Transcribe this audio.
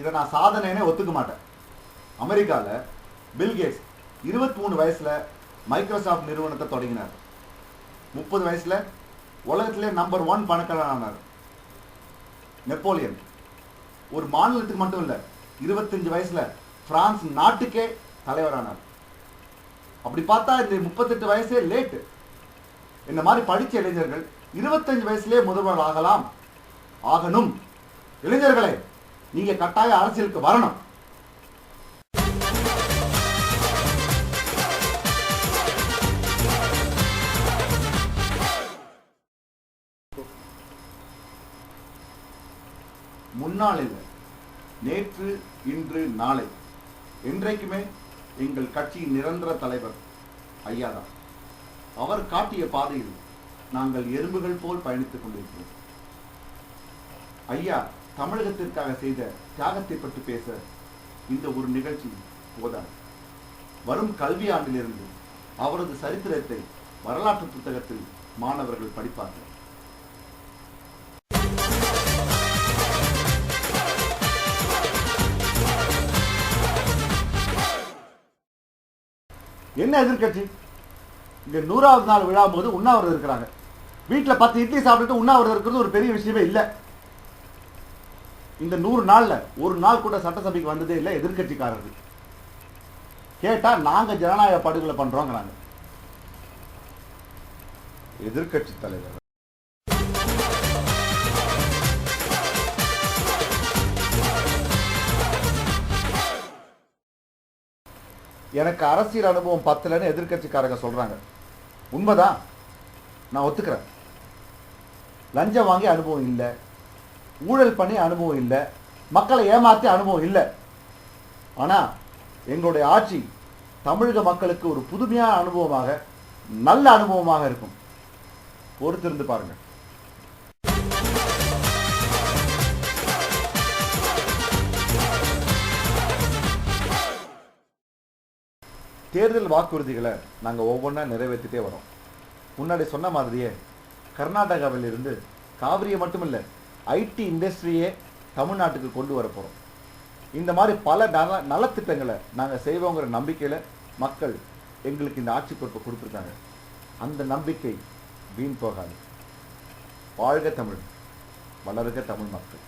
இதை நான் சாதனைனே ஒத்துக்க மாட்டேன். அமெரிக்காவில் பில்கேட்ஸ் 23 வயசுல மைக்ரோசாஃப்ட் நிறுவனத்தை தொடங்கினார். 30 வயசுல உலகத்திலே நம்பர் 1 பணக்காரர் ஆனார். நெப்போலியன் ஒரு மாநிலத்துக்கு மட்டும் இல்லை, 25 வயசுல பிரான்ஸ் நாட்டுக்கே தலைவரானார். அப்படி பார்த்தா இந்த 38 வயசே லேட்டு. இந்த மாதிரி படிச்ச இளைஞர்கள் 25 வயசுலேயே முதல்வர் ஆகணும். இளைஞர்களே, நீங்க கட்டாய அரசியலுக்கு வரணும். முன்னாள் இல்லை, நேற்று, இன்று, நாளை, என்றைக்குமே எங்கள் கட்சியின் நிரந்தர தலைவர் ஐயா தான். அவர் காட்டிய பாதையில் நாங்கள் எறும்புகள் போல் பயணித்துக் கொண்டிருக்கிறோம். ஐயா தமிழகத்திற்காக செய்த தியாகத்தை பற்றி பேச இந்த ஒரு நிகழ்ச்சி போதாது. வரும் கல்வி ஆண்டிலிருந்து அவரது சரித்திரத்தை வரலாற்று புத்தகத்தில் மாணவர்கள் படிப்பார்கள். என்ன எதிர்கட்சி? இங்க 100வது நாள் விழா போது உண்ணாவிரதம் இருக்கிறாங்க. வீட்டில் 10 இட்லி சாப்பிட்டு உண்ணாவிரதம் இருக்கிறது ஒரு பெரிய விஷயமே இல்லை. இந்த 100 நாள்ல ஒரு நாள் கூட சட்டசபைக்கு வந்ததே இல்லை எதிர்கட்சிக்காரர்கள். கேட்டா நாங்க ஜனநாயக படுகொலை பண்றோங்கிறாங்க. எதிர்கட்சி தலைவர் எனக்கு அரசியல் அனுபவம் 10லன்னு எதிர்கட்சிக்காரங்க சொல்றாங்க. உண்மைதான், நான் ஒத்துக்கிறேன். லஞ்சம் வாங்கி அனுபவம் இல்லை, ஊழல் பண்ணி அனுபவம் இல்லை, மக்களை ஏமாற்றி அனுபவம் இல்லை. ஆனா எங்களுடைய ஆட்சி தமிழக மக்களுக்கு ஒரு புதுமையான அனுபவமாக, நல்ல அனுபவமாக இருக்கும். பொறுத்திருந்து பாருங்க. தேர்தல் வாக்குறுதிகளை நாங்கள் ஒவ்வொன்றா நிறைவேற்றிட்டே வரோம். முன்னாடி சொன்ன மாதிரியே கர்நாடகாவில் இருந்து காவிரியை மட்டுமில்லை, ஐடி இண்டஸ்ட்ரியே தமிழ்நாட்டுக்கு கொண்டு வர போகிறோம். இந்த மாதிரி பல நலத்திட்டங்களை நாங்கள் செய்வோங்கிற நம்பிக்கையில் மக்கள் எங்களுக்கு இந்த ஆட்சி பொறுப்பை கொடுத்துருக்காங்க. அந்த நம்பிக்கை வீண் போகாது. வாழ்க தமிழ், வளர்க தமிழ் மக்கள்.